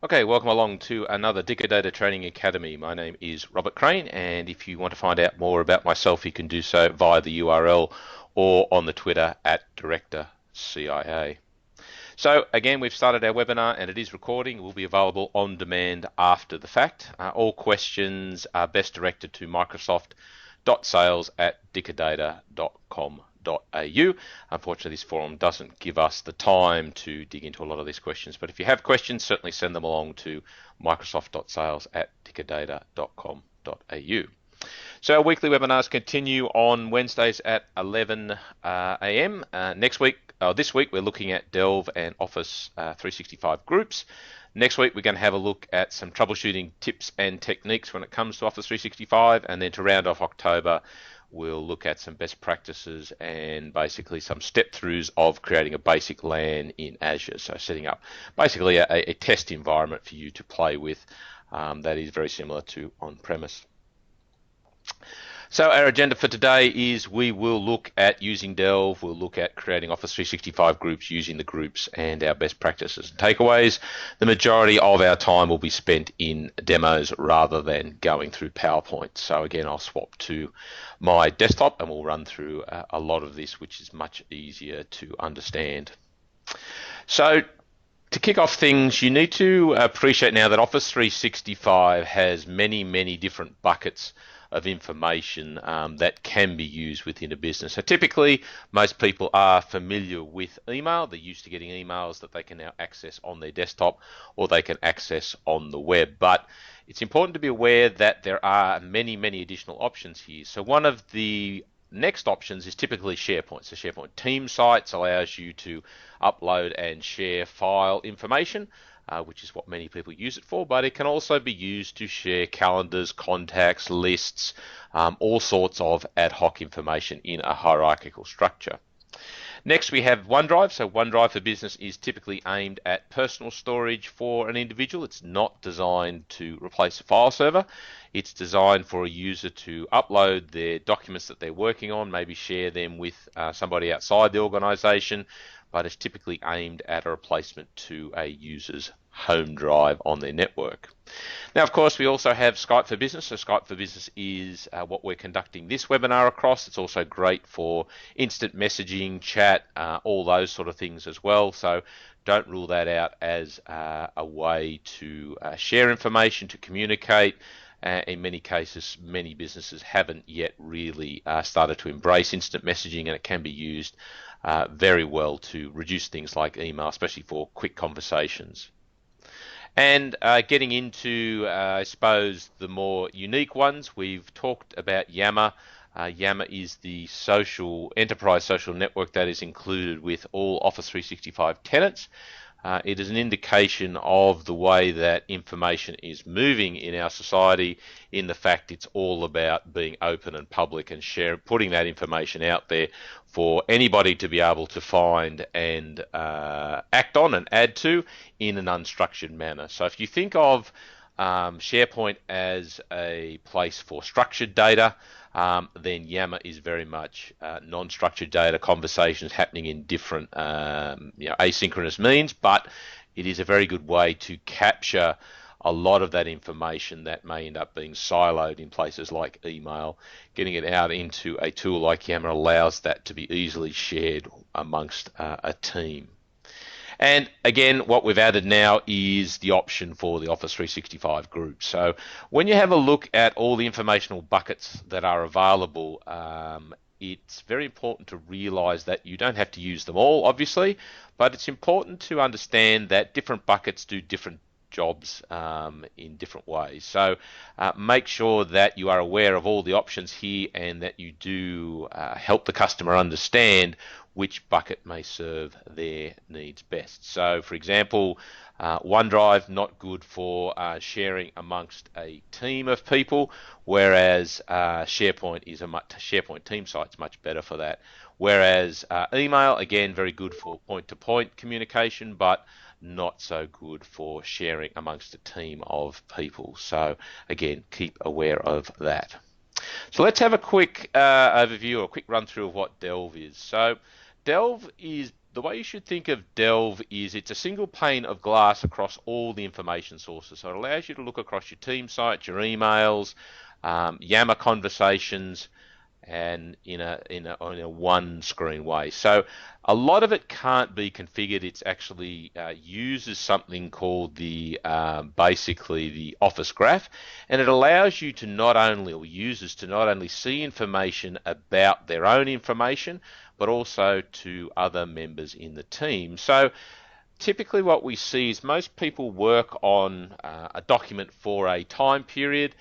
Okay, welcome along to another Dicker Data Training Academy. My name is Robert Crane, and if you want to find out more about myself, you can do so via the URL or on the Twitter at DirectorCIA. So again, we've started our webinar and it is recording. It will be available on demand after the fact. All questions are best directed to microsoft.sales@dickerdata.com.au. Unfortunately, this forum doesn't give us the time to dig into a lot of these questions, but if you have questions, certainly send them along to microsoft.sales@dickerdata.com.au. So our weekly webinars continue on Wednesdays at 11 a.m. This week we're looking at Delve and Office 365 groups. Next week we're going to have a look at some troubleshooting tips and techniques when it comes to Office 365, and then to round off October we'll look at some best practices and basically some step-throughs of creating a basic LAN in Azure. So setting up basically a test environment for you to play with that is very similar to on-premise. So our agenda for today is we will look at using Delve, we'll look at creating Office 365 groups, using the groups, and our best practices and takeaways. The majority of our time will be spent in demos rather than going through PowerPoint. So again, I'll swap to my desktop and we'll run through a lot of this, which is much easier to understand. So to kick off things, you need to appreciate now that Office 365 has many, many different buckets of information that can be used within a business. So typically, most people are familiar with email. They're used to getting emails that they can now access on their desktop or they can access on the web. But it's important to be aware that there are many, many additional options here. So one of the next options is typically SharePoint. So SharePoint Team Sites allows you to upload and share file information, which is what many people use it for, but it can also be used to share calendars, contacts, lists, all sorts of ad hoc information in a hierarchical structure. Next, we have OneDrive. So OneDrive for Business is typically aimed at personal storage for an individual. It's not designed to replace a file server. It's designed for a user to upload their documents that they're working on, maybe share them with somebody outside the organization, but it's typically aimed at a replacement to a user's home drive on their network. Now, of course, we also have Skype for Business. So Skype for Business is what we're conducting this webinar across. It's also great for instant messaging, chat, all those sort of things as well. So don't rule that out as a way to share information, to communicate. In many cases, many businesses haven't yet really started to embrace instant messaging, and it can be used very well to reduce things like email, especially for quick conversations. And getting into, I suppose, the more unique ones, we've talked about Yammer. Yammer is the enterprise social network that is included with all Office 365 tenants. It is an indication of the way that information is moving in our society, in the fact it's all about being open and public and putting that information out there for anybody to be able to find and act on and add to in an unstructured manner. So if you think of SharePoint as a place for structured data, then Yammer is very much non-structured data, conversations happening in different asynchronous means, but it is a very good way to capture a lot of that information that may end up being siloed in places like email. Getting it out into a tool like Yammer allows that to be easily shared amongst a team. And again, what we've added now is the option for the Office 365 group. So when you have a look at all the informational buckets that are available, it's very important to realize that you don't have to use them all, obviously, but it's important to understand that different buckets do different jobs in different ways. So make sure that you are aware of all the options here and that you do help the customer understand which bucket may serve their needs best. So for example, OneDrive, not good for sharing amongst a team of people, whereas SharePoint Team Site's much better for that. Whereas email, again, very good for point-to-point communication, but not so good for sharing amongst a team of people. So again, keep aware of that. So let's have a quick overview or a quick run through of what Delve is. So Delve is the way you should think of Delve is it's a single pane of glass across all the information sources. So it allows you to look across your team site, your emails, Yammer conversations, and in a one screen way. So a lot of it can't be configured. It's actually uses something called the basically the Office Graph, and it allows you to not only, or users to not only see information about their own information, but also to other members in the team. So typically what we see is most people work on a document for a time period,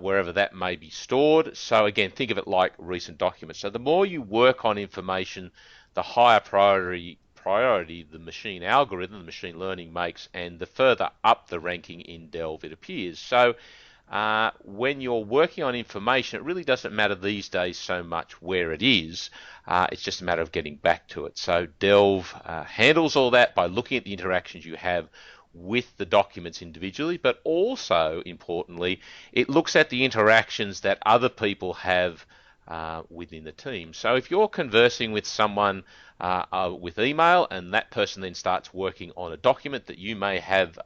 wherever that may be stored. So again, think of it like recent documents. So the more you work on information, the higher priority the machine algorithm, the machine learning makes, and the further up the ranking in Delve it appears. So when you're working on information, it really doesn't matter these days so much where it is. It's just a matter of getting back to it. So Delve handles all that by looking at the interactions you have with the documents individually, but also, importantly, it looks at the interactions that other people have within the team. So if you're conversing with someone with email, and that person then starts working on a document that you may have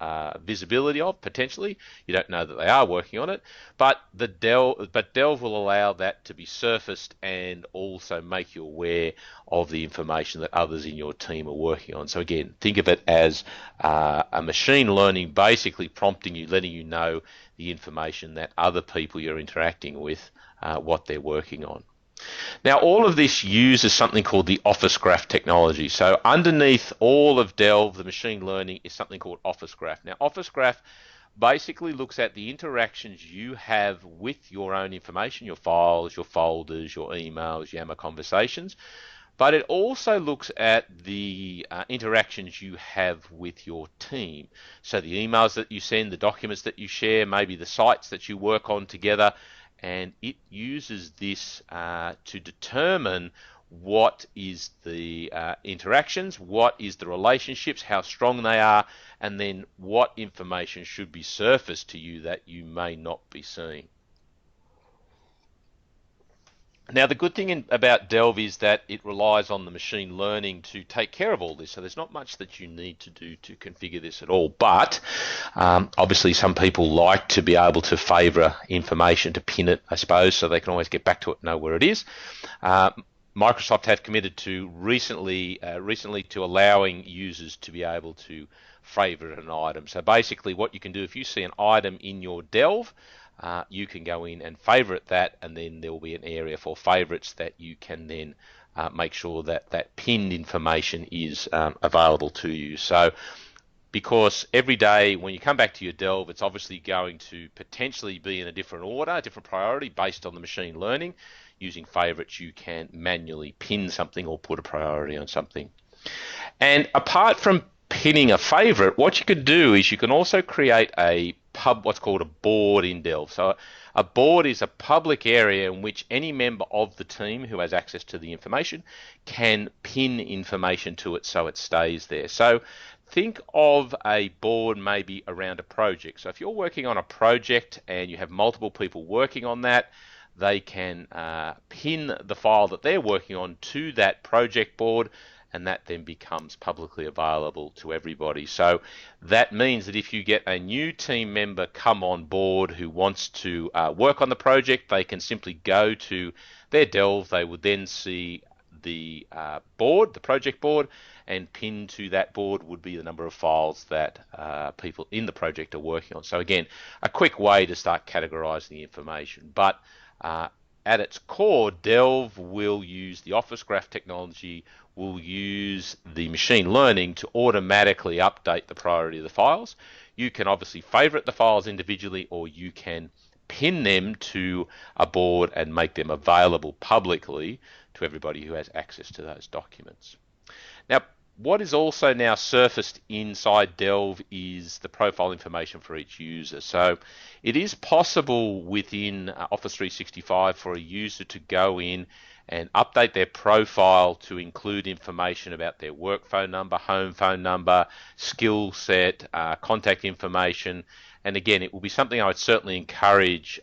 visibility of, potentially, you don't know that they are working on it, but Delve will allow that to be surfaced and also make you aware of the information that others in your team are working on. So again, think of it as a machine learning basically prompting you, letting you know the information that other people you're interacting with, what they're working on. Now, all of this uses something called the Office Graph technology. So underneath all of Delve, the machine learning, is something called Office Graph. Now, Office Graph basically looks at the interactions you have with your own information, your files, your folders, your emails, Yammer conversations, but it also looks at the interactions you have with your team. So the emails that you send, the documents that you share, maybe the sites that you work on together, and it uses this to determine what is the interactions, what is the relationships, how strong they are, and then what information should be surfaced to you that you may not be seeing. Now, the good thing about Delve is that it relies on the machine learning to take care of all this. So there's not much that you need to do to configure this at all. But obviously some people like to be able to favor information, to pin it, I suppose, so they can always get back to it and know where it is. Microsoft have committed to recently to allowing users to be able to favorite an item. So basically what you can do, if you see an item in your Delve, you can go in and favorite that, and then there will be an area for favorites that you can then make sure that that pinned information is available to you. So because every day when you come back to your Delve, it's obviously going to potentially be in a different order, a different priority based on the machine learning. Using favorites, you can manually pin something or put a priority on something. And apart from pinning a favorite, what you can do is you can also create what's called a board in Delve. So a board is a public area in which any member of the team who has access to the information can pin information to it so it stays there. So think of a board maybe around a project. So if you're working on a project and you have multiple people working on that, they can pin the file that they're working on to that project board, and that then becomes publicly available to everybody. So that means that if you get a new team member come on board who wants to work on the project, they can simply go to their Delve. They would then see the board, the project board, and pinned to that board would be the number of files that people in the project are working on. So again, a quick way to start categorizing the information. But at its core, Delve will use the Office Graph technology, will use the machine learning to automatically update the priority of the files. You can obviously favorite the files individually, or you can pin them to a board and make them available publicly to everybody who has access to those documents. Now, what is also now surfaced inside Delve is the profile information for each user. So it is possible within Office 365 for a user to go in and update their profile to include information about their work phone number, home phone number, skill set, contact information. And again, it will be something I would certainly encourage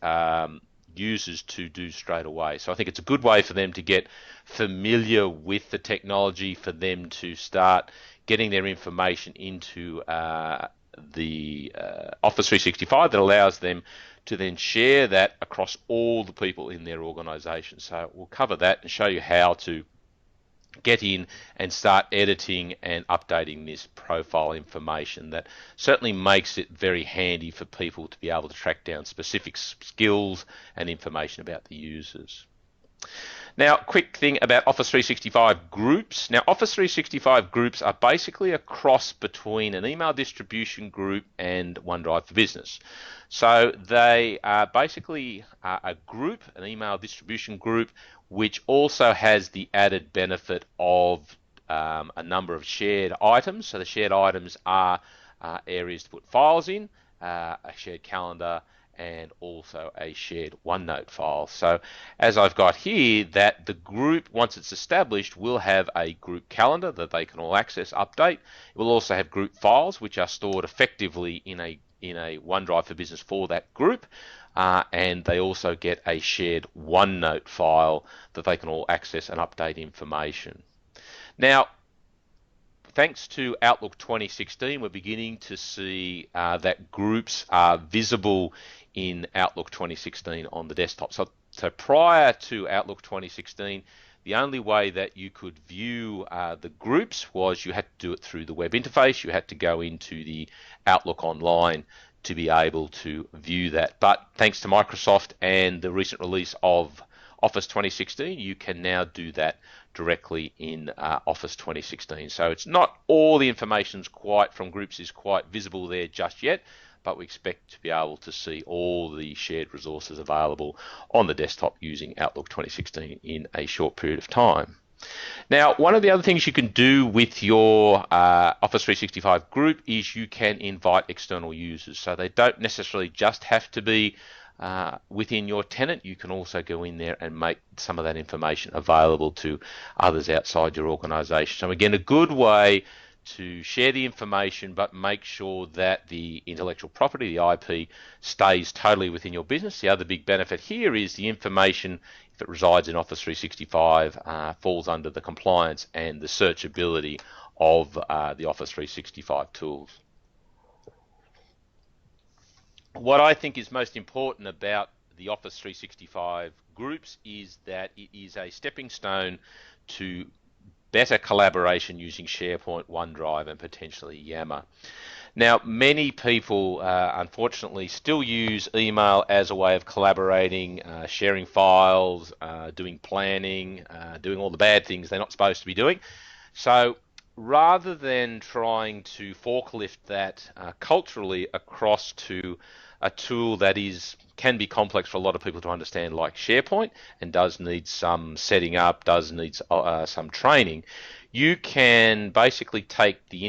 users to do straight away. So I think it's a good way for them to get familiar with the technology, for them to start getting their information into the Office 365 that allows them to then share that across all the people in their organization. So we'll cover that and show you how to get in and start editing and updating this profile information. That certainly makes it very handy for people to be able to track down specific skills and information about the users. Now, quick thing about Office 365 groups. Now, Office 365 groups are basically a cross between an email distribution group and OneDrive for Business. So they are basically a group, an email distribution group, which also has the added benefit of a number of shared items. So the shared items are areas to put files in, a shared calendar, and also a shared OneNote file. So as I've got here, that the group, once it's established, will have a group calendar that they can all access, update. It will also have group files, which are stored effectively in a OneDrive for Business for that group. And they also get a shared OneNote file that they can all access and update information. Now, thanks to Outlook 2016, we're beginning to see that groups are visible in Outlook 2016 on the desktop. So prior to Outlook 2016, the only way that you could view the groups was you had to do it through the web interface. You had to go into the Outlook Online to be able to view that. But thanks to Microsoft and the recent release of Office 2016, you can now do that directly in Office 2016. So it's not all the information from groups is quite visible there just yet, but we expect to be able to see all the shared resources available on the desktop using Outlook 2016 in a short period of time. Now, one of the other things you can do with your Office 365 group is you can invite external users. So they don't necessarily just have to be within your tenant. You can also go in there and make some of that information available to others outside your organization. So again, a good way to share the information, but make sure that the intellectual property, the IP, stays totally within your business. The other big benefit here is the information, if it resides in Office 365, falls under the compliance and the searchability of the Office 365 tools. What I think is most important about the Office 365 groups is that it is a stepping stone to better collaboration using SharePoint, OneDrive, and potentially Yammer. Now, many people, unfortunately, still use email as a way of collaborating, sharing files, doing planning, doing all the bad things they're not supposed to be doing. So rather than trying to forklift that culturally across to a tool that can be complex for a lot of people to understand, like SharePoint, and does need some setting up, does need some training, you can basically take the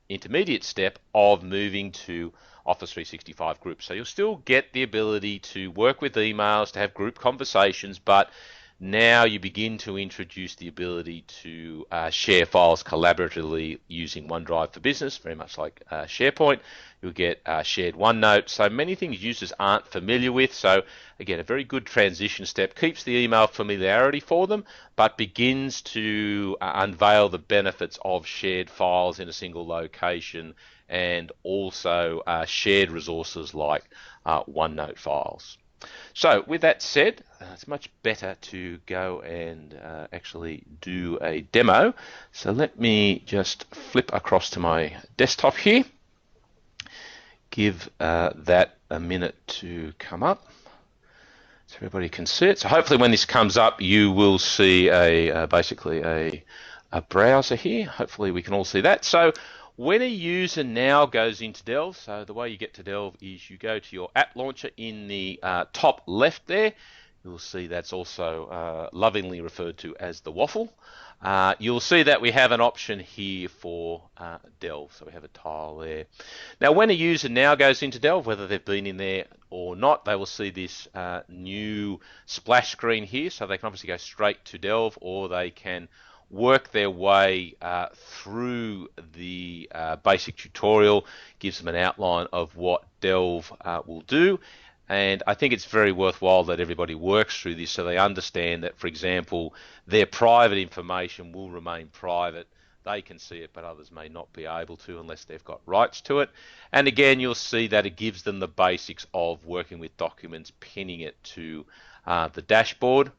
intermediate step of moving to Office 365 groups. So you'll still get the ability to work with emails, to have group conversations, but now you begin to introduce the ability to share files collaboratively using OneDrive for Business, very much like SharePoint. You'll get shared OneNote. So many things users aren't familiar with. So again, a very good transition step. Keeps the email familiarity for them, but begins to unveil the benefits of shared files in a single location, and also shared resources like OneNote files. So with that said, it's much better to go and actually do a demo. So let me just flip across to my desktop here. Give that a minute to come up so everybody can see it. So hopefully when this comes up, you will see basically a browser here. Hopefully we can all see that. So when a user now goes into Delve, so the way you get to Delve is you go to your app launcher in the top left there. You'll see that's also lovingly referred to as the waffle. You'll see that we have an option here for Delve, so we have a tile there. Now when a user now goes into Delve, whether they've been in there or not, they will see this new splash screen here, so they can obviously go straight to Delve, or they can work their way through the basic tutorial. Gives them an outline of what Delve will do. And I think it's very worthwhile that everybody works through this so they understand that, for example, their private information will remain private. They can see it, but others may not be able to unless they've got rights to it. And again, you'll see that it gives them the basics of working with documents, pinning it to the dashboard.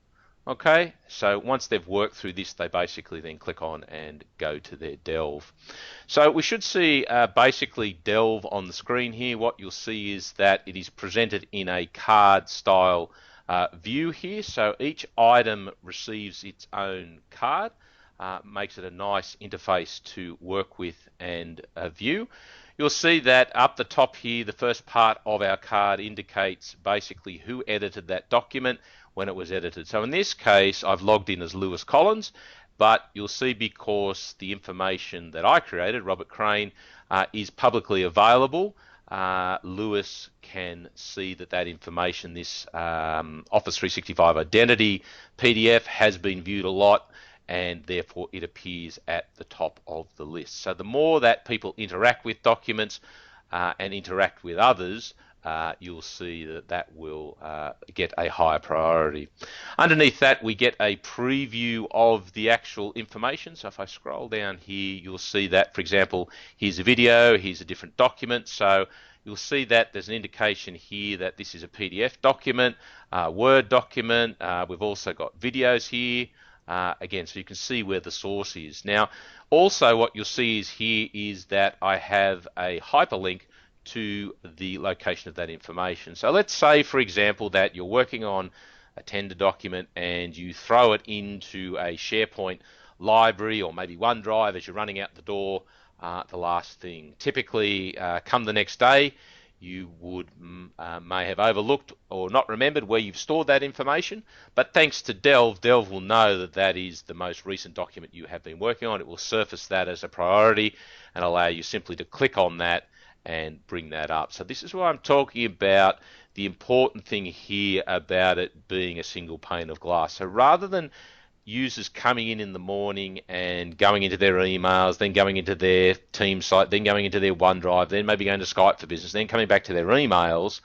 Okay, so once they've worked through this, they basically then click on and go to their Delve. So we should see basically Delve on the screen here. What you'll see is that it is presented in a card style view here. So each item receives its own card, makes it a nice interface to work with and view. You'll see that up the top here, the first part of our card indicates basically who edited that document when it was edited. So in this case, I've logged in as Lewis Collins, but you'll see because the information that I created, Robert Crane, is publicly available, Lewis can see that information, this Office 365 Identity PDF, has been viewed a lot, and therefore it appears at the top of the list. So the more that people interact with documents and interact with others, you'll see that will get a higher priority. Underneath that, we get a preview of the actual information. So if I scroll down here, you'll see that, for example, here's a video, here's a different document. So you'll see that there's an indication here that this is a PDF document, Word document. We've also got videos here. Again, so you can see where the source is. Now, also what you'll see is here is that I have a hyperlink to the location of that information. So let's say, for example, that you're working on a tender document and you throw it into a SharePoint library or maybe OneDrive as you're running out the door, the last thing. Typically, come the next day, you would may have overlooked or not remembered where you've stored that information, but thanks to Delve, Delve will know that that is the most recent document you have been working on. It will surface that as a priority and allow you simply to click on that and bring that up. So this is why I'm talking about the important thing here about it being a single pane of glass. So rather than users coming in the morning and going into their emails, then going into their team site, then going into their OneDrive, then maybe going to Skype for Business, then coming back to their emails,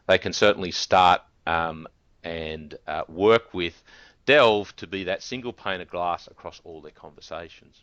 they can certainly start and work with Delve to be that single pane of glass across all their conversations.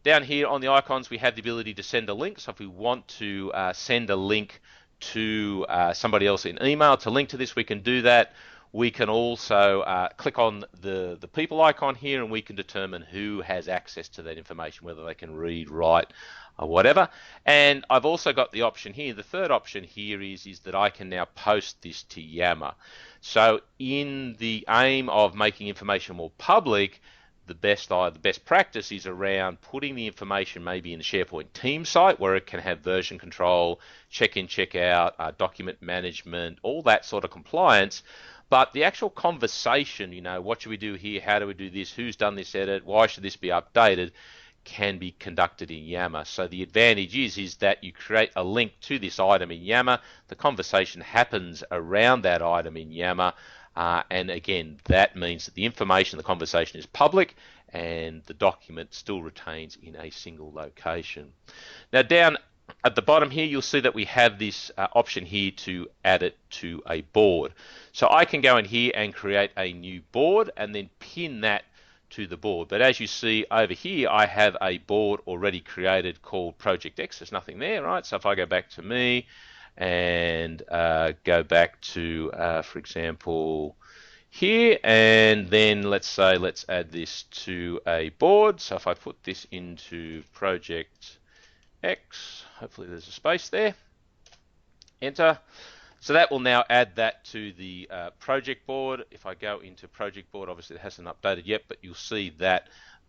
Down here on the icons, we have the ability to send a link. So if we want to send a link to somebody else in email to link to this, we can do that. We can also click on the people icon here, and we can determine who has access to that information, whether they can read, write, or whatever. And I've also got the option here. The third option here is that I can now post this to Yammer. So in the aim of making information more public, the best practice is around putting the information maybe in the SharePoint team site where it can have version control, check-in, check-out, document management, all that sort of compliance. But the actual conversation, what should we do here? How do we do this? Who's done this edit? Why should this be updated? Can be conducted in Yammer. So the advantage is that you create a link to this item in Yammer. The conversation happens around that item in Yammer. And again, that means that the information, the conversation is public and the document still retains in a single location. Now down at the bottom here, you'll see that we have this option here to add it to a board. So I can go in here and create a new board and then pin that to the board. But as you see over here, I have a board already created called Project X. There's nothing there, right? So if I go back to me and go back to, for example, here, and then let's add this to a board. So if I put this into Project X, hopefully there's a space there, enter. So that will now add that to the project board. If I go into project board, obviously it hasn't updated yet, but you'll see that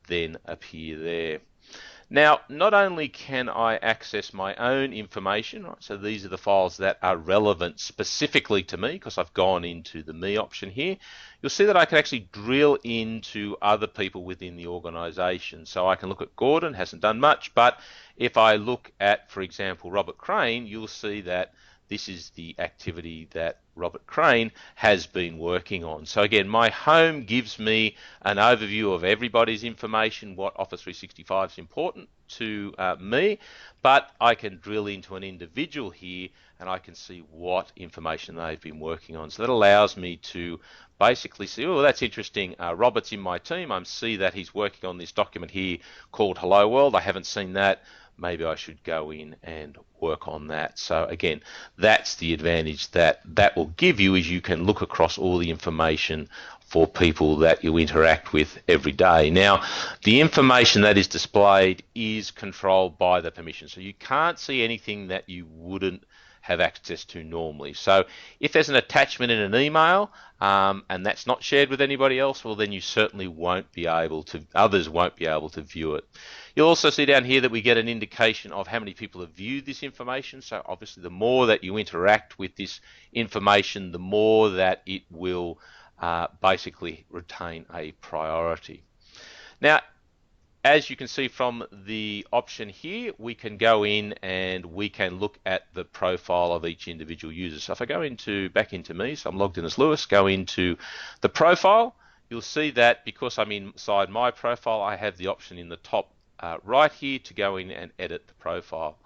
then appear there. Now, not only can I access my own information, right, so these are the files that are relevant specifically to me because I've gone into the Me option here. You'll see that I can actually drill into other people within the organization. So I can look at Gordon, hasn't done much, but if I look at, for example, Robert Crane, you'll see that this is the activity that Robert Crane has been working on. So again, my home gives me an overview of everybody's information, what Office 365 is important to me, but I can drill into an individual here and I can see what information they've been working on. So that allows me to basically see, oh, that's interesting. Robert's in my team. I see that he's working on this document here called Hello World. I haven't seen that. Maybe I should go in and work on that. So again, that's the advantage that will give you, is you can look across all the information for people that you interact with every day. Now, the information that is displayed is controlled by the permission. So you can't see anything that you wouldn't have access to normally. So if there's an attachment in an email and that's not shared with anybody else, well, then you certainly won't be able to, others won't be able to view it. You'll also see down here that we get an indication of how many people have viewed this information. So obviously the more that you interact with this information, the more that it will basically retain a priority. Now, as you can see from the option here, we can go in and we can look at the profile of each individual user. So if I go back into me, so I'm logged in as Lewis, go into the profile, you'll see that because I'm inside my profile, I have the option in the top right here to go in and edit the profile.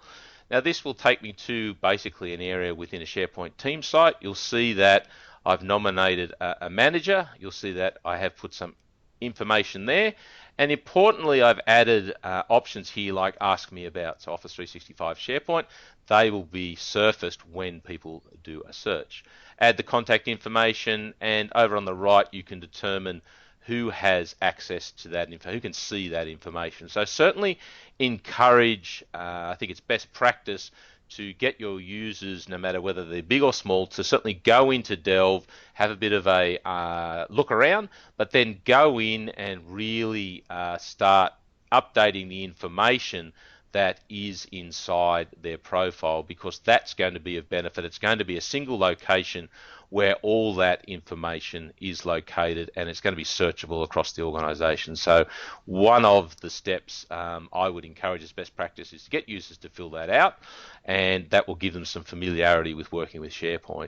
Now this will take me to basically an area within a SharePoint team site. You'll see that I've nominated a manager. You'll see that I have put some information there. And importantly, I've added options here like Ask Me About. So Office 365 SharePoint, they will be surfaced when people do a search. Add the contact information, and over on the right, you can determine who has access to that info, who can see that information. So certainly encourage, I think it's best practice to get your users, no matter whether they're big or small, to certainly go into Delve, have a bit of a look around, but then go in and really start updating the information that is inside their profile, because that's going to be of benefit. It's going to be a single location where all that information is located, and it's going to be searchable across the organization. So one of the steps I would encourage as best practice is to get users to fill that out, and that will give them some familiarity with working with SharePoint.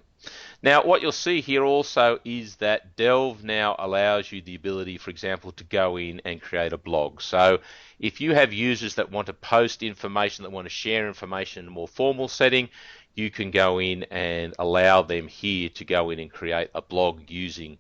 Now, what you'll see here also is that Delve now allows you the ability, for example, to go in and create a blog. So if you have users that want to post information, that want to share information in a more formal setting, you can go in and allow them here to go in and create a blog using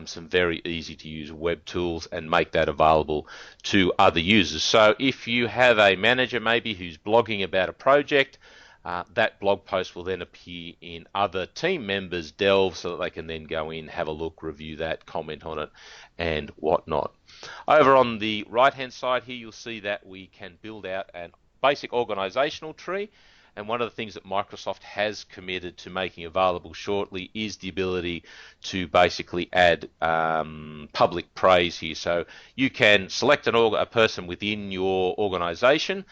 some very easy to use web tools and make that available to other users. So if you have a manager maybe who's blogging about a project, that blog post will then appear in other team members' Delve so that they can then go in, have a look, review that, comment on it, and whatnot. Over on the right-hand side here, you'll see that we can build out a basic organizational tree. And one of the things that Microsoft has committed to making available shortly is the ability to basically add public praise here. So you can select a person within your organization,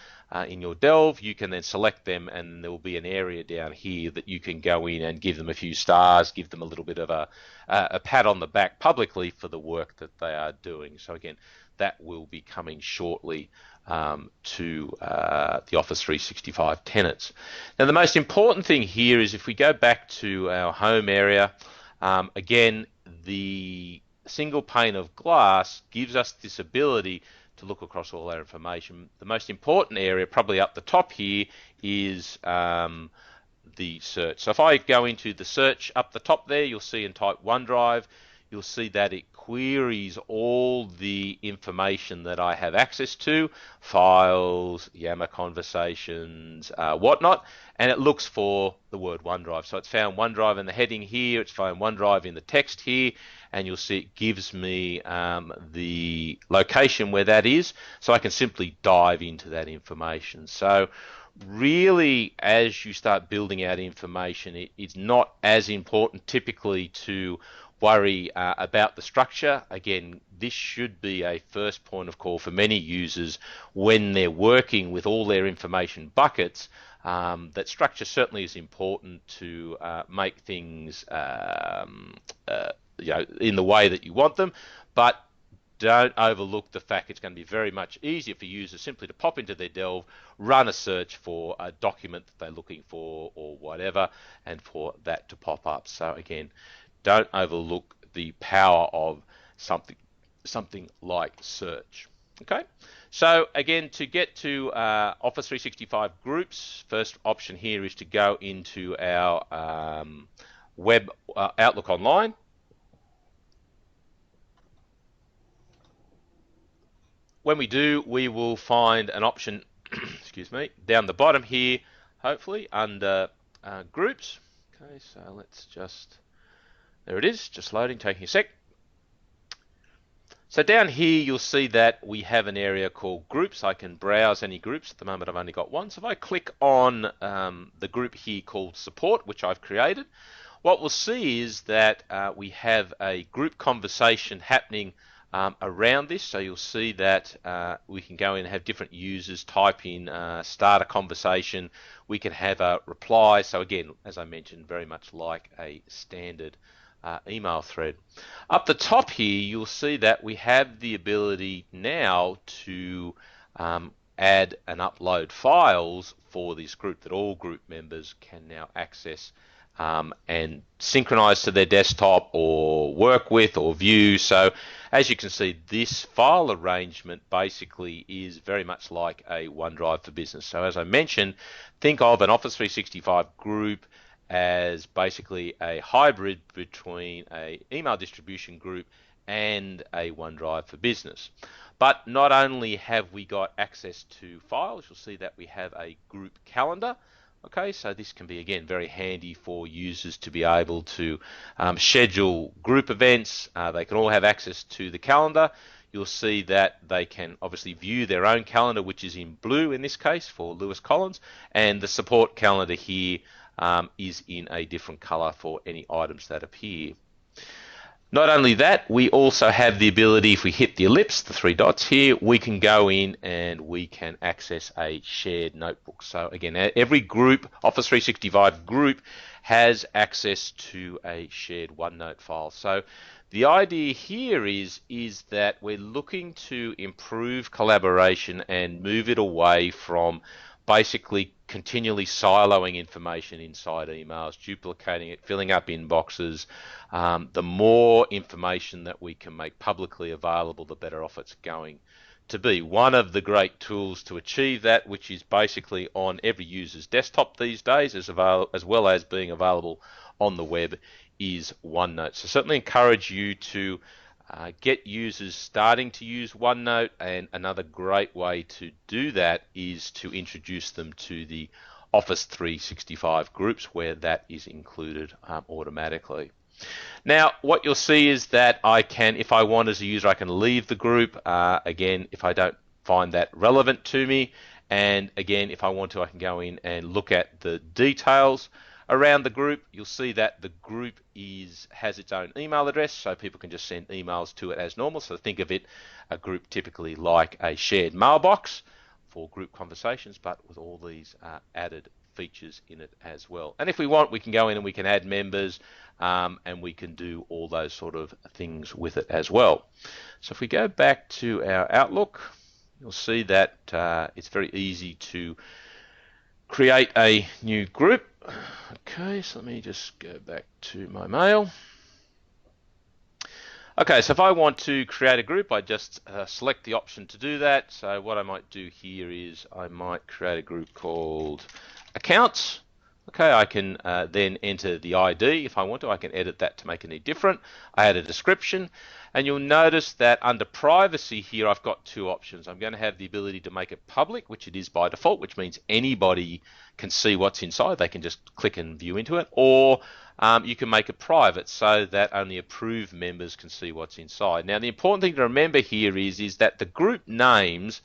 in your Delve. You can then select them, and there will be an area down here that you can go in and give them a few stars, give them a little bit of a pat on the back publicly for the work that they are doing. So again, that will be coming shortly to the Office 365 tenants. Now, the most important thing here is if we go back to our home area, again, the single pane of glass gives us this ability to look across all our information. The most important area, probably up the top here, is the search. So if I go into the search up the top there, you'll see and type OneDrive, you'll see that it queries all the information that I have access to, files, Yammer conversations, whatnot, and it looks for the word OneDrive. So it's found OneDrive in the heading here, it's found OneDrive in the text here, and you'll see it gives me the location where that is, so I can simply dive into that information. So really, as you start building out information, it's not as important typically to worry about the structure. Again, this should be a first point of call for many users when they're working with all their information buckets. That structure certainly is important to make things in the way that you want them, but don't overlook the fact it's going to be very much easier for users simply to pop into their Delve, run a search for a document that they're looking for or whatever, and for that to pop up. So again, don't overlook the power of something like search. Okay, so again, to get to Office 365 groups, first option here is to go into our web Outlook Online. When we do, we will find an option, excuse me, down the bottom here, hopefully under groups. Okay, so let's just, there it is, just loading, taking a sec. So down here, you'll see that we have an area called groups. I can browse any groups. At the moment, I've only got one. So if I click on the group here called support, which I've created, what we'll see is that we have a group conversation happening around this. So you'll see that we can go in and have different users type in start a conversation. We can have a reply. So again, as I mentioned, very much like a standard email thread. Up the top here, you'll see that we have the ability now to add and upload files for this group that all group members can now access and synchronize to their desktop or work with or view. So as you can see, this file arrangement basically is very much like a OneDrive for Business. So as I mentioned, think of an Office 365 group as basically a hybrid between an email distribution group and a OneDrive for Business. But not only have we got access to files, you'll see that we have a group calendar. Okay, so this can be, again, very handy for users to be able to schedule group events. They can all have access to the calendar. You'll see that they can obviously view their own calendar, which is in blue in this case for Lewis Collins, and the support calendar here is in a different color for any items that appear. Not only that, we also have the ability, if we hit the ellipse, the three dots here, we can go in and we can access a shared notebook. So again, every group, Office 365 group, has access to a shared OneNote file. So the idea here is that we're looking to improve collaboration and move it away from basically continually siloing information inside emails, duplicating it, filling up inboxes. The more information that we can make publicly available, the better off it's going to be. One of the great tools to achieve that, which is basically on every user's desktop these days, as well as being available on the web, is OneNote. So certainly encourage you to get users starting to use OneNote, and another great way to do that is to introduce them to the Office 365 groups, where that is included automatically. Now, what you'll see is that I can, if I want as a user, I can leave the group, again, if I don't find that relevant to me, and again, if I want to, I can go in and look at the details around the group. You'll see that the group has its own email address, so people can just send emails to it as normal. So think of it, a group typically like a shared mailbox for group conversations, but with all these added features in it as well. And if we want, we can go in and we can add members, and we can do all those sort of things with it as well. So if we go back to our Outlook, you'll see that it's very easy to create a new group. Okay, so let me just go back to my mail. Okay, so if I want to create a group, I just select the option to do that. So what I might do here is I might create a group called Accounts. Okay, I can then enter the ID if I want to. I can edit that to make it any different. I add a description, and you'll notice that under privacy here, I've got two options. I'm going to have the ability to make it public, which it is by default, which means anybody can see what's inside. They can just click and view into it, or you can make it private so that only approved members can see what's inside. Now, the important thing to remember here is that the group names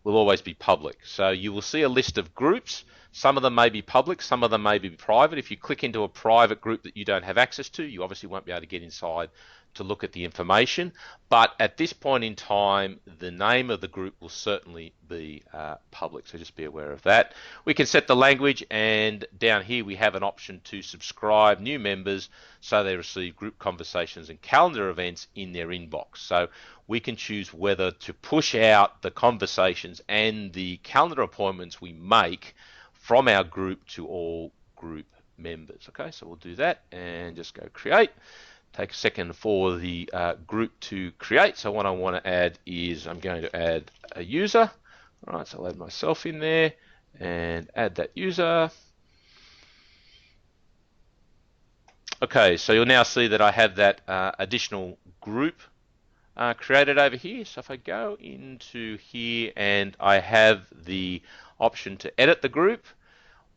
will always be public. So you will see a list of groups. Some of them may be public, some of them may be private. If you click into a private group that you don't have access to, you obviously won't be able to get inside to look at the information, but at this point in time, the name of the group will certainly be public, so just be aware of that. We can set the language, and down here we have an option to subscribe new members so they receive group conversations and calendar events in their inbox. So we can choose whether to push out the conversations and the calendar appointments we make from our group to all group members. Okay, so we'll do that and just go create. Take a second for the group to create. So what I want to add is I'm going to add a user. All right, so I'll add myself in there and add that user. Okay, so you'll now see that I have that additional group created over here. So if I go into here and I have the option to edit the group,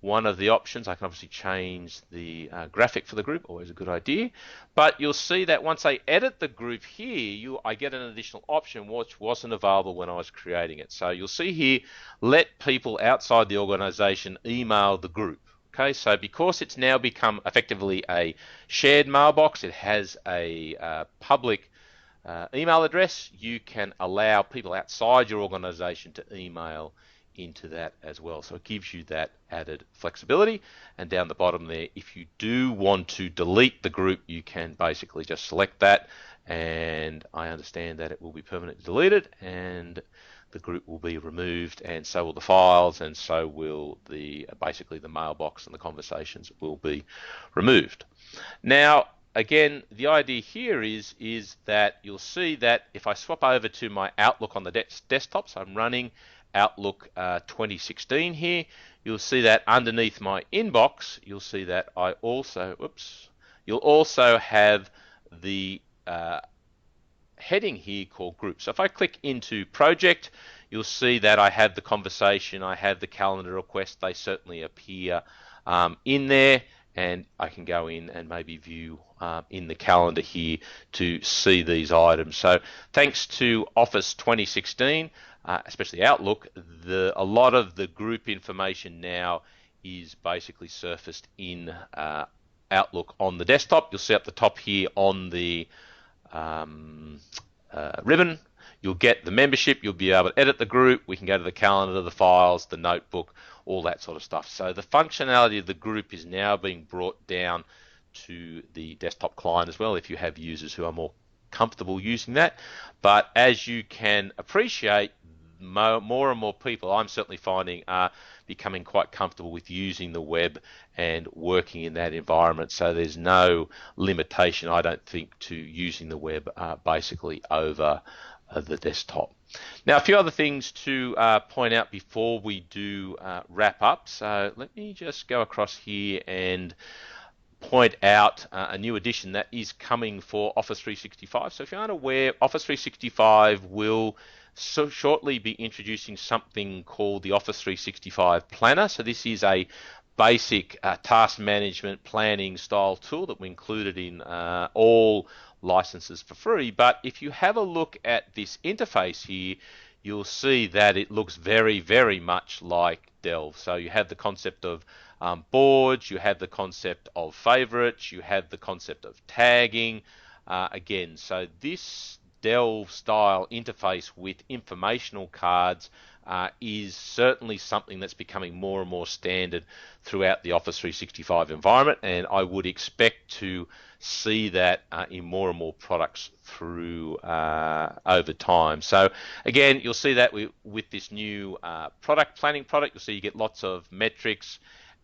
one of the options, I can obviously change the graphic for the group, always a good idea. But you'll see that once I edit the group here, I get an additional option which wasn't available when I was creating it. So you'll see here, let people outside the organization email the group. Okay, so because it's now become effectively a shared mailbox, it has a public email address, you can allow people outside your organization to email into that as well. So it gives you that added flexibility. And down the bottom there, if you do want to delete the group, you can basically just select that, and I understand that it will be permanently deleted and the group will be removed, and so will the files, and so will basically the mailbox and the conversations will be removed. Now again, the idea here is that you'll see that if I swap over to my Outlook on the desktop, so I'm running Outlook 2016 here, you'll see that underneath my inbox, you'll see that you'll also have the heading here called group. So if I click into project, you'll see that I have the conversation, I have the calendar request, they certainly appear in there, and I can go in and maybe view in the calendar here to see these items. So thanks to Office 2016, especially Outlook, a lot of the group information now is basically surfaced in Outlook on the desktop. You'll see at the top here on the ribbon, you'll get the membership, you'll be able to edit the group, we can go to the calendar, the files, the notebook, all that sort of stuff. So the functionality of the group is now being brought down to the desktop client as well, if you have users who are more comfortable using that. But as you can appreciate, more and more people, I'm certainly finding, are becoming quite comfortable with using the web and working in that environment. So there's no limitation, I don't think, to using the web basically over the desktop. Now, a few other things to point out before we do wrap up. So let me just go across here and point out a new addition that is coming for Office 365. So if you aren't aware, Office 365 will shortly be introducing something called the Office 365 Planner. So this is a basic task management planning style tool that we included in all licenses for free. But if you have a look at this interface here, you'll see that it looks very, very much like Delve. So you have the concept of boards, you have the concept of favorites, you have the concept of tagging. Again, so this Delve style interface with informational cards is certainly something that's becoming more and more standard throughout the Office 365 environment, and I would expect to see that in more and more products through over time. So again, you'll see that with this new product planning product, you'll see you get lots of metrics,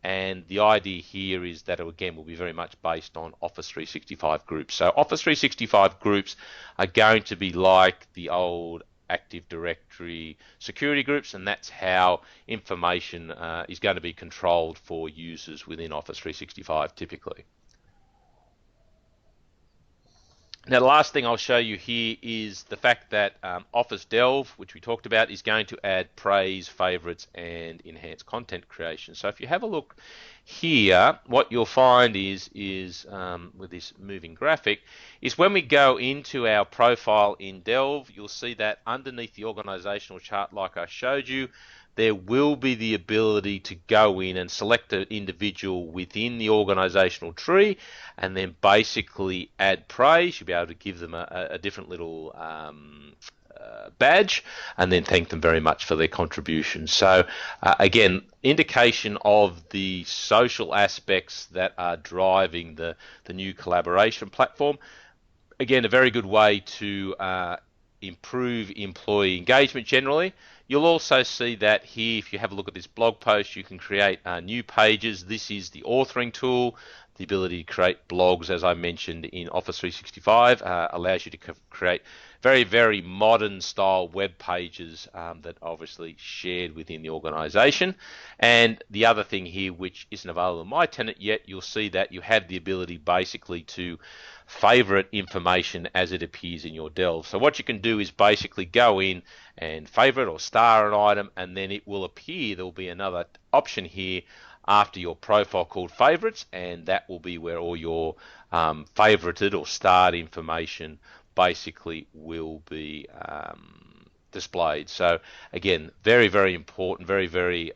and the idea here is that it again will be very much based on Office 365 groups. So Office 365 groups are going to be like the old Active Directory security groups, and that's how information is going to be controlled for users within Office 365 typically. Now, the last thing I'll show you here is the fact that Office Delve, which we talked about, is going to add praise, favorites, and enhanced content creation. So if you have a look here, what you'll find is with this moving graphic, is when we go into our profile in Delve, you'll see that underneath the organizational chart, like I showed you, there will be the ability to go in and select an individual within the organizational tree and then basically add praise. You'll be able to give them a different little badge and then thank them very much for their contribution. So again, indication of the social aspects that are driving the new collaboration platform. Again, a very good way to improve employee engagement generally. You'll also see that here, if you have a look at this blog post, you can create new pages. This is the authoring tool. The ability to create blogs, as I mentioned, in Office 365 allows you to create very, very modern style web pages that are obviously shared within the organization. And the other thing here, which isn't available in my tenant yet, you'll see that you have the ability basically to favorite information as it appears in your Delve. So what you can do is basically go in and favorite or star an item, and then it will appear, there will be another option here after your profile called favorites, and that will be where all your favorited or starred information basically will be displayed. So again, very, very important, very, very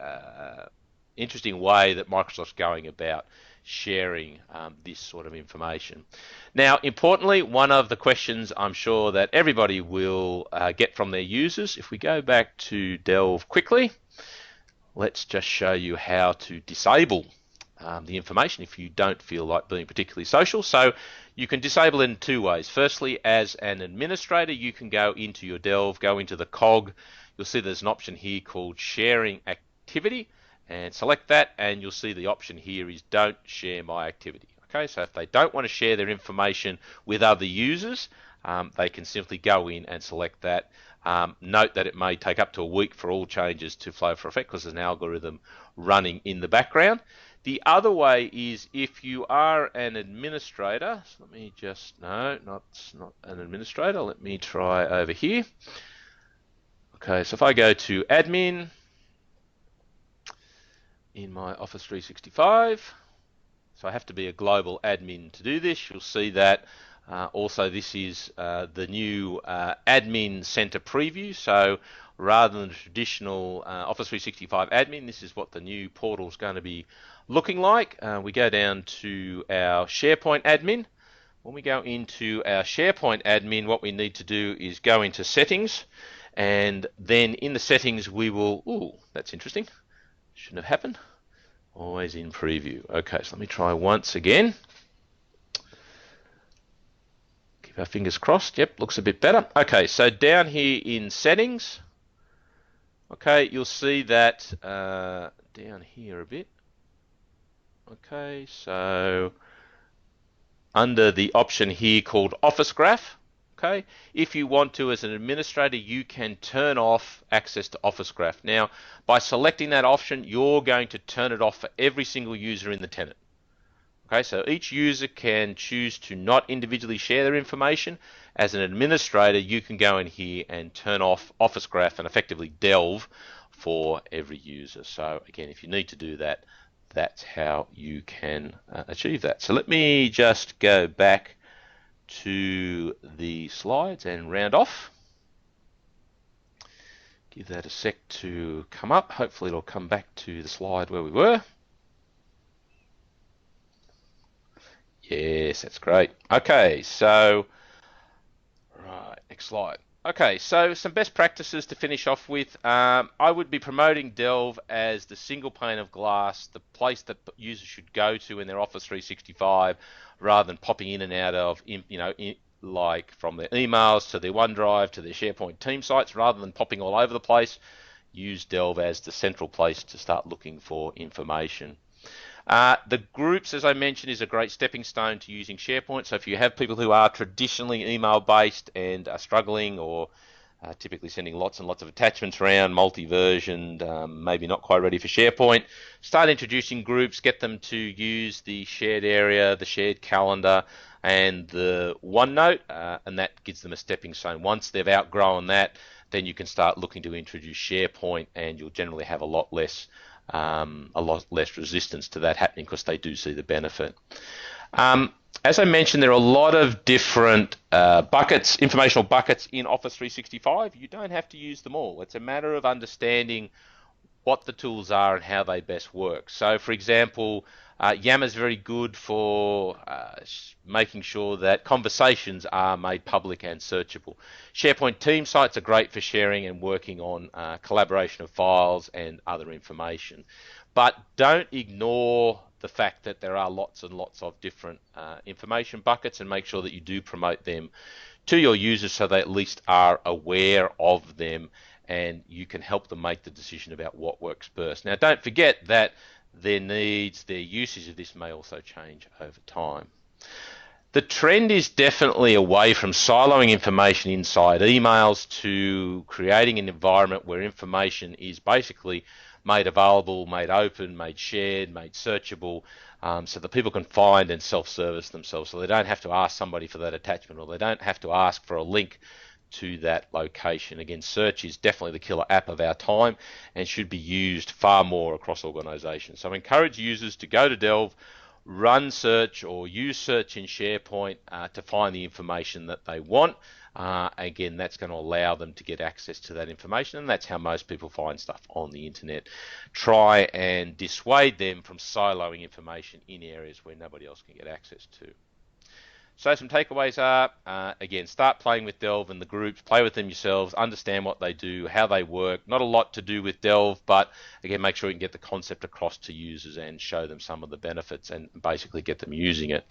interesting way that Microsoft's going about sharing this sort of information. Now, importantly, one of the questions I'm sure that everybody will get from their users, if we go back to Delve quickly, let's just show you how to disable the information if you don't feel like being particularly social. So you can disable it in two ways. Firstly, as an administrator, you can go into your Delve, go into the cog. You'll see there's an option here called sharing activity, and select that, and you'll see the option here is don't share my activity. Okay, so if they don't want to share their information with other users, they can simply go in and select that. Note that it may take up to a week for all changes to flow for effect because there's an algorithm running in the background. The other way is if you are an administrator, so let me just, no, not an administrator, let me try over here. Okay, so if I go to admin in my Office 365, so I have to be a global admin to do this. You'll see that also this is the new admin center preview. So rather than the traditional Office 365 admin, this is what the new portal is going to be looking like. We go down to our SharePoint admin. When we go into our SharePoint admin, what we need to do is go into settings, and then in the settings we will, ooh, that's interesting. Shouldn't have happened. Always in preview. Okay, so let me try once again. Keep our fingers crossed. Yep, looks a bit better. Okay, so down here in settings, okay, you'll see that down here a bit. Okay, so under the option here called Office Graph, okay, if you want to, as an administrator, you can turn off access to Office Graph. Now, by selecting that option, you're going to turn it off for every single user in the tenant. Okay, so each user can choose to not individually share their information. As an administrator, you can go in here and turn off Office Graph and effectively Delve for every user. So again, if you need to do that, that's how you can achieve that. So let me just go back to the slides and round off. Give that a sec to come up. Hopefully it'll come back to the slide where we were. Yes, that's great. Okay, so right, next slide. Okay, so some best practices to finish off with. I would be promoting Delve as the single pane of glass, the place that users should go to in their Office 365, rather than popping in and out of, like from their emails to their OneDrive to their SharePoint team sites, rather than popping all over the place. Use Delve as the central place to start looking for information. The groups, as I mentioned, is a great stepping stone to using SharePoint. So if you have people who are traditionally email-based and are struggling, or typically sending lots and lots of attachments around, multi-versioned, maybe not quite ready for SharePoint, start introducing groups, get them to use the shared area, the shared calendar, and the OneNote, and that gives them a stepping stone. Once they've outgrown that, then you can start looking to introduce SharePoint, and you'll generally have a lot less resistance to that happening because they do see the benefit. As I mentioned, there are a lot of different buckets, informational buckets in Office 365. You don't have to use them all. It's a matter of understanding what the tools are and how they best work. So for example, Yammer is very good for making sure that conversations are made public and searchable. SharePoint team sites are great for sharing and working on collaboration of files and other information. But don't ignore the fact that there are lots and lots of different information buckets, and make sure that you do promote them to your users so they at least are aware of them and you can help them make the decision about what works best. Now, don't forget that their needs, their usage of this may also change over time. The trend is definitely away from siloing information inside emails to creating an environment where information is basically made available, made open, made shared, made searchable, so that people can find and self-service themselves, so they don't have to ask somebody for that attachment, or they don't have to ask for a link to that location. Again, search is definitely the killer app of our time and should be used far more across organizations. So I encourage users to go to Delve, run search or use search in SharePoint to find the information that they want. Again, that's going to allow them to get access to that information, and that's how most people find stuff on the internet. Try and dissuade them from siloing information in areas where nobody else can get access to. So some takeaways are, again, start playing with Delve and the groups, play with them yourselves, understand what they do, how they work. Not a lot to do with Delve, but again, make sure you can get the concept across to users and show them some of the benefits and basically get them using it.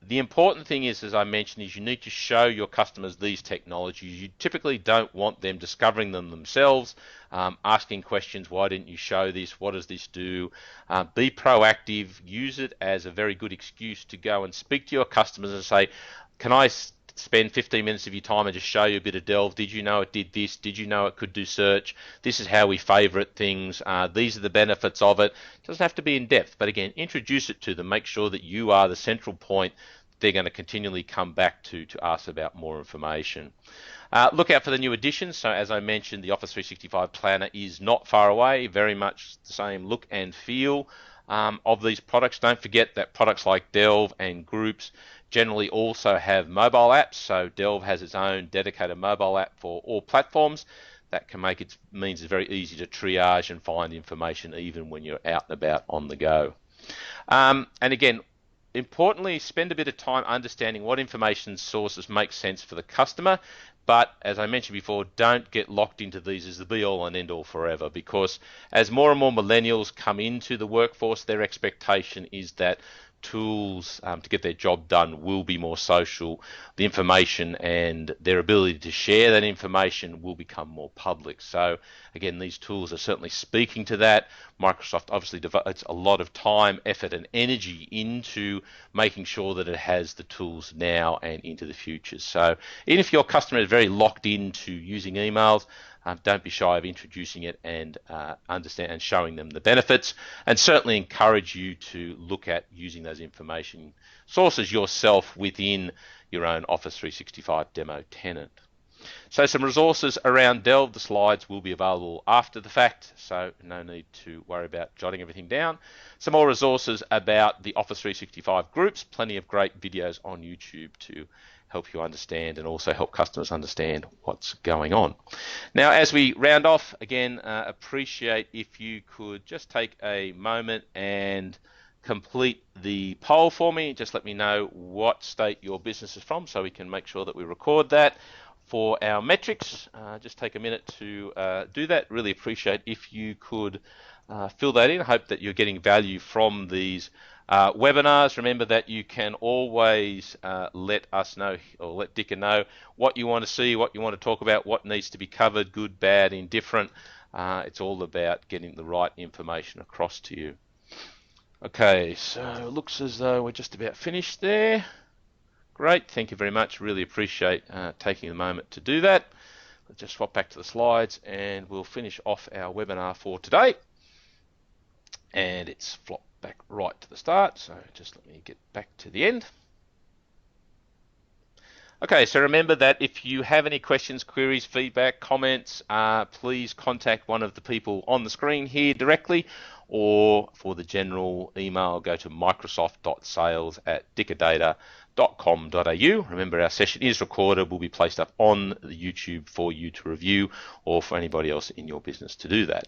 The important thing is, as I mentioned, is you need to show your customers these technologies. You typically don't want them discovering them themselves, asking questions, why didn't you show this, what does this do? Be proactive, use it as a very good excuse to go and speak to your customers and say, can I spend 15 minutes of your time and just show you a bit of Delve? Did you know it did this? Did you know it could do search? This is how we favorite things. These are the benefits of it. It doesn't have to be in depth, but again, introduce it to them. Make sure that you are the central point they're going to continually come back to ask about more information. Look out for the new additions. So as I mentioned, the Office 365 Planner is not far away, very much the same look and feel of these products. Don't forget that products like Delve and Groups generally also have mobile apps. So Delve has its own dedicated mobile app for all platforms. That can make it means it's very easy to triage and find information even when you're out and about on the go. And again, importantly, spend a bit of time understanding what information sources make sense for the customer. But as I mentioned before, don't get locked into these as the be-all and end-all forever, because as more and more millennials come into the workforce, their expectation is that tools to get their job done will be more social. The information and their ability to share that information will become more public. So again, these tools are certainly speaking to that. Microsoft obviously devotes a lot of time, effort and energy into making sure that it has the tools now and into the future. So even if your customer is very locked into using emails, don't be shy of introducing it and understand and showing them the benefits, and certainly encourage you to look at using those information sources yourself within your own Office 365 demo tenant. So some resources around Delve. The slides will be available after the fact, so no need to worry about jotting everything down. Some more resources about the Office 365 groups, plenty of great videos on YouTube to help you understand and also help customers understand what's going on. Now, as we round off, again, appreciate if you could just take a moment and complete the poll for me. Just let me know what state your business is from so we can make sure that we record that for our metrics. Just take a minute to do that. Really appreciate if you could fill that in. I hope that you're getting value from these webinars. Remember that you can always let us know, or let Dicker know, what you want to see, what you want to talk about, what needs to be covered, good, bad, indifferent. It's all about getting the right information across to you. Okay, so it looks as though we're just about finished there. Great, thank you very much. Really appreciate taking the moment to do that. Let's just swap back to the slides and we'll finish off our webinar for today. And it's flopped back right to the start, so just let me get back to the end. Okay, so remember that if you have any questions, queries, feedback, comments, please contact one of the people on the screen here directly, or for the general email, go to microsoft.sales@dickerdata.com. office.com.au. Remember, our session is recorded, will be placed up on the YouTube for you to review or for anybody else in your business to do that.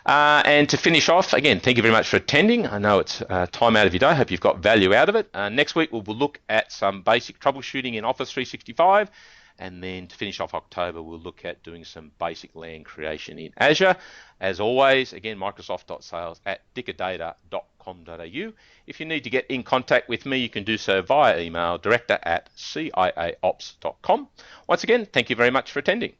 And to finish off, again, thank you very much for attending. I know it's time out of your day. I hope you've got value out of it. Next week, we'll look at some basic troubleshooting in Office 365. And then to finish off October, we'll look at doing some basic LAN creation in Azure. As always, again, microsoft.sales@dicadata.com.au. If you need to get in contact with me, you can do so via email, director@ciaops.com. Once again, thank you very much for attending.